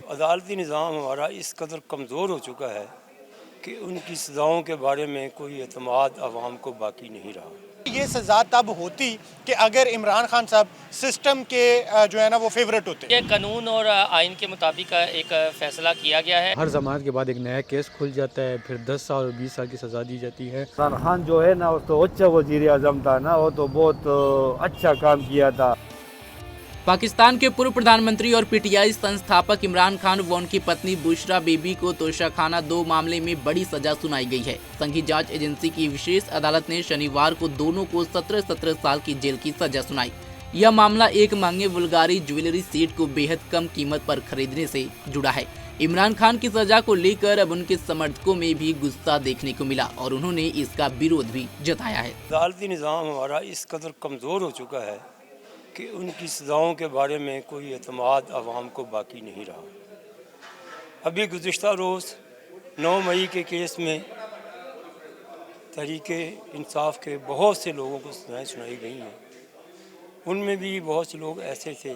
अदालती निज़ाम हमारा इस कदर कमज़ोर हो चुका है कि उनकी सज़ाओं के बारे में कोई एतमाद अवाम को बाकी नहीं रहा। ये सज़ा तब होती कि अगर इमरान खान साहब सिस्टम के जो है ना वो फेवरेट होते। ये कानून और आइन के मुताबिक एक फ़ैसला किया गया है। हर ज़मानत के बाद एक नया केस खुल जाता है, फिर 10 साल और 20 साल की सज़ा दी जाती है। इमरान खान जो है ना वो तो अच्छा वज़ीर आज़म था ना, वो तो बहुत अच्छा काम किया था। पाकिस्तान के पूर्व प्रधानमंत्री और पीटीआई संस्थापक इमरान खान व उनकी पत्नी बुशरा बीबी को तोशाखाना 2 मामले में बड़ी सजा सुनाई गई है। संघीय जांच एजेंसी की विशेष अदालत ने शनिवार को दोनों को 17-17 साल की जेल की सजा सुनाई। यह मामला एक महंगे बुल्गारी ज्वेलरी सेट को बेहद कम कीमत पर खरीदने से जुड़ा है। इमरान खान की सजा को लेकर अब उनके समर्थकों में भी गुस्सा देखने को मिला और उन्होंने इसका विरोध भी जताया है। अदालती निज़ाम हमारा इस कदर कमज़ोर हो चुका है कि उनकी सज़ाओं के बारे में कोई एतमाद अवाम को बाकी नहीं रहा। अभी गुज़िश्ता रोज़ 9 मई के केस में तहरीक इंसाफ के बहुत से लोगों को सज़ाएँ सुनाई गई हैं। उनमें भी बहुत से लोग ऐसे थे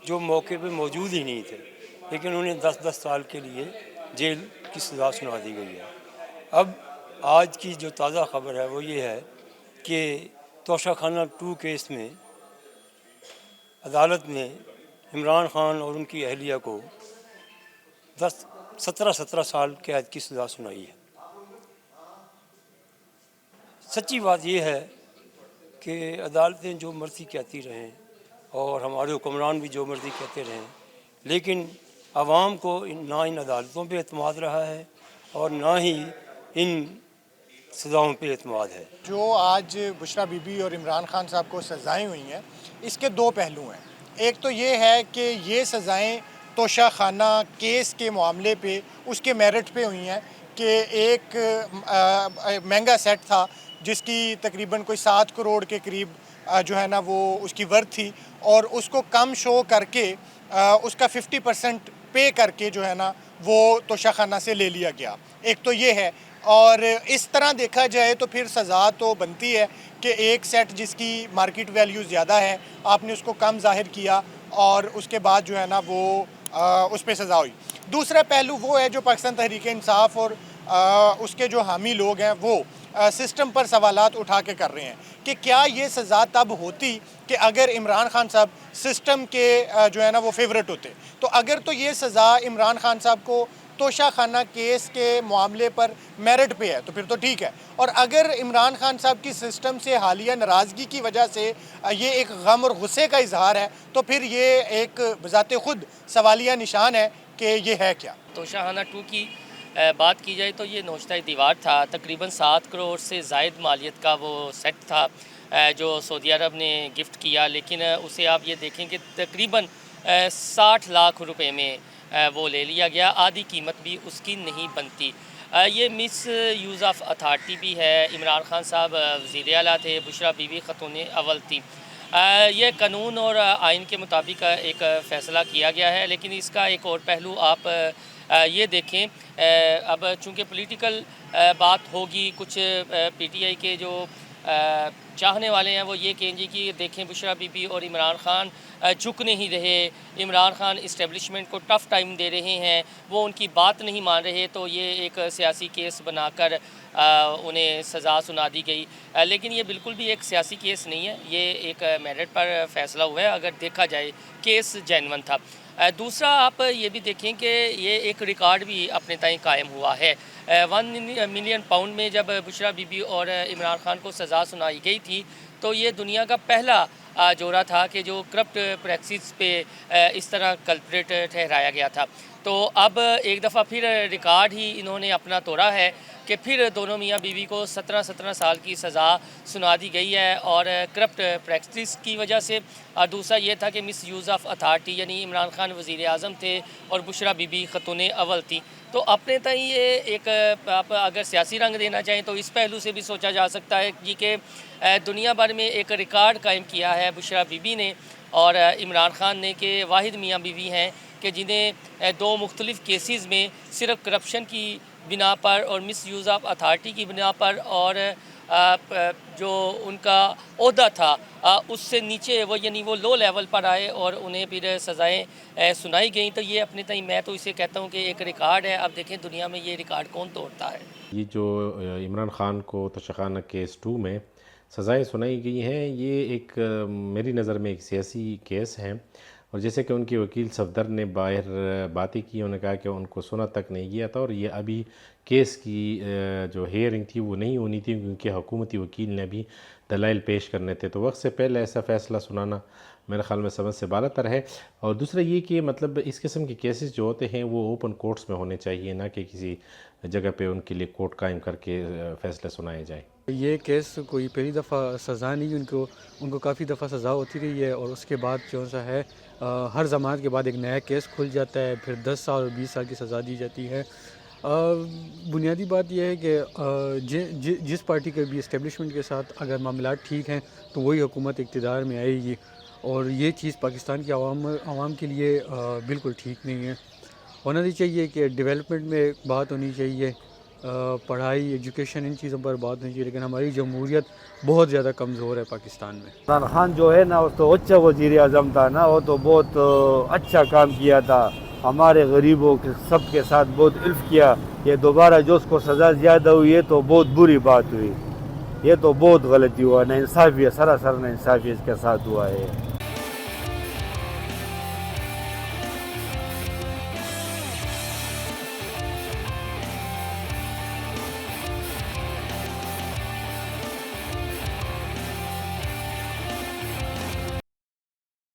जो मौके पे मौजूद ही नहीं थे, लेकिन उन्हें 10-10 साल के लिए जेल की सज़ा सुना दी गई है। अब आज की जो ताज़ा खबर है वो ये है कि तोशाखाना 2 केस में अदालत ने इमरान खान और उनकी अहलिया को 17 साल कैद की सज़ा सुनाई है। सच्ची बात यह है कि अदालतें जो मर्ज़ी कहती रहें और हमारे हुक्मरान भी जो मर्ज़ी कहते रहें, लेकिन आवाम को ना इन अदालतों पे एतमाद रहा है और ना ही इन सज़ाओं पे एतमाद है। जो आज बुशरा बीबी और इमरान खान साहब को सज़ाएँ हुई हैं, इसके 2 पहलू हैं। एक तो ये है कि ये सज़ाएँ तोशाखाना केस के मामले पे उसके मेरिट पे हुई हैं कि एक महंगा सेट था जिसकी तकरीबन कोई 7 करोड़ के करीब जो है ना वो उसकी वर्थ थी, और उसको कम शो करके उसका 50% पे करके जो है ना वो तोशाखाना से ले लिया गया। एक तो ये है, और इस तरह देखा जाए तो फिर सज़ा तो बनती है कि एक सेट जिसकी मार्केट वैल्यू ज़्यादा है आपने उसको कम ज़ाहिर किया और उसके बाद जो है ना वो उस पर सज़ा हुई। दूसरा पहलू वो है जो पाकिस्तान तहरीक इंसाफ और उसके जो हामी लोग हैं वो सिस्टम पर सवालात उठा के कर रहे हैं कि क्या ये सज़ा तब होती कि अगर इमरान खान साहब सिस्टम के जो है ना वो फेवरेट होते। तो अगर तो ये सज़ा इमरान खान साहब को तोशाखाना केस के मामले पर मेरिट पे है तो फिर तो ठीक है, और अगर इमरान खान साहब की सिस्टम से हालिया नाराज़गी की वजह से ये एक गम और गुस्से का इजहार है तो फिर ये एक बज़ाते खुद सवालिया निशान है कि ये है क्या। तोशाखाना 2 की बात की जाए तो ये नौश्ता दीवार था, तकरीबन 7 करोड़ से ज़ायद मालियत का वो सेट था जो सऊदी अरब ने गिफ्ट किया, लेकिन उसे आप ये देखें कि तकरीबन 60 लाख रुपए में वो ले लिया गया। आधी कीमत भी उसकी नहीं बनती। ये मिस यूज़ ऑफ अथॉरिटी भी है। इमरान खान साहब वज़ीर आला थे, बुशरा बीबी ख़तून अव्वल थी। ये कानून और आइन के मुताबिक एक फ़ैसला किया गया है, लेकिन इसका एक और पहलू आप ये देखें। अब चूँकि पॉलिटिकल बात होगी, कुछ पीटीआई के जो चाहने वाले हैं वो ये कहेंगे कि देखें बुशरा बीबी और इमरान खान झुक नहीं रहे, इमरान खान इस्टेब्लिशमेंट को टफ़ टाइम दे रहे हैं, वो उनकी बात नहीं मान रहे, तो ये एक सियासी केस बनाकर उन्हें सज़ा सुना दी गई। लेकिन ये बिल्कुल भी एक सियासी केस नहीं है, ये एक मेरिट पर फैसला हुआ है। अगर देखा जाए केस जेन्युइन था। दूसरा आप ये भी देखें कि ये एक रिकॉर्ड भी अपने ताईं कायम हुआ है। 1 मिलियन पाउंड में जब बुशरा बीबी और इमरान खान को सज़ा सुनाई गई थी तो ये दुनिया का पहला जोड़ा था कि जो करप्ट प्रैक्टिस पे इस तरह कल्प्रेट ठहराया गया था। तो अब एक दफ़ा फिर रिकॉर्ड ही इन्होंने अपना तोड़ा है कि फिर दोनों मियाँ बीवी को 17-17 साल की सज़ा सुना दी गई है और करप्ट प्रैक्टिस की वजह से। और दूसरा ये था कि मिस यूज़ ऑफ अथॉरिटी, यानी इमरान खान वज़ीर आज़म थे और बुशरा बीबी ख़तून अव्वल थी। तो अपने तय ये एक आप अगर सियासी रंग देना चाहें तो इस पहलू से भी सोचा जा सकता है कि दुनिया भर में एक रिकॉर्ड कायम किया है बुशरा बीबी ने और इमरान खान ने कि वाहिद मियाँ बीवी हैं कि जिन्हें 2 मुख्तलिफ़ केसेस में सिर्फ करप्शन की बिना पर और मिस यूज़ ऑफ अथॉरिटी की बिना पर और जो उनका ओहदा था उससे नीचे वो यानी वो लो लेवल पर आए और उन्हें फिर सज़ाएँ सुनाई गई। तो ये अपने तई मैं तो इसे कहता हूँ कि एक रिकॉर्ड है। अब देखें दुनिया में ये रिकॉर्ड कौन तोड़ता है। ये जो इमरान खान को तोशाखाना केस 2 में सज़ाएँ सुनाई गई हैं, ये एक मेरी नज़र में एक सियासी केस है। और जैसे कि उनके वकील सफदर ने बाहर बातें की, उन्होंने कहा कि उनको सुना तक नहीं गया था और ये अभी केस की जो हेयरिंग थी वो नहीं होनी थी, क्योंकि हुकूमती वकील ने अभी दलाइल पेश करने थे। तो वक्त से पहले ऐसा फ़ैसला सुनाना मेरे ख़्याल में समझ से बालातर है। और दूसरा ये कि मतलब इस किस्म के केसेस जो होते हैं वो ओपन कोर्ट्स में होने चाहिए, ना कि किसी जगह पे उनके लिए कोर्ट कायम करके फ़ैसले सुनाए जाए। ये केस कोई पहली दफ़ा सज़ा नहीं, उनको काफ़ी दफ़ा सज़ा होती रही है और उसके बाद जो सा है हर ज़मानत के बाद एक नया केस खुल जाता है, फिर 10 साल और 20 साल की सज़ा दी जाती है। बुनियादी बात यह है कि जिस पार्टी के भी इस्टेब्लिशमेंट के साथ अगर मामलात ठीक हैं तो वही हुकूमत इक़्तिदार में आएगी और ये चीज़ पाकिस्तान की आवाम के लिए बिल्कुल ठीक नहीं है। होना नहीं चाहिए कि डेवलपमेंट में बात होनी चाहिए, पढ़ाई, एजुकेशन, इन चीज़ों पर बात नहीं चाहिए, लेकिन हमारी जमहूरियत बहुत ज़्यादा कमज़ोर है पाकिस्तान में। इमरान खान जो है ना, वो तो अच्छा वज़ीर आज़म था ना, वो तो बहुत अच्छा काम किया था, हमारे गरीबों के सब के साथ बहुत इल्फ़ किया। ये दोबारा जो उसको सज़ा ज़्यादा हुई है तो बहुत बुरी बात हुई, ये तो बहुत गलती हुआ, नाइंसाफ़ी है, सरासर नाइंसाफ़ी इसके साथ हुआ है।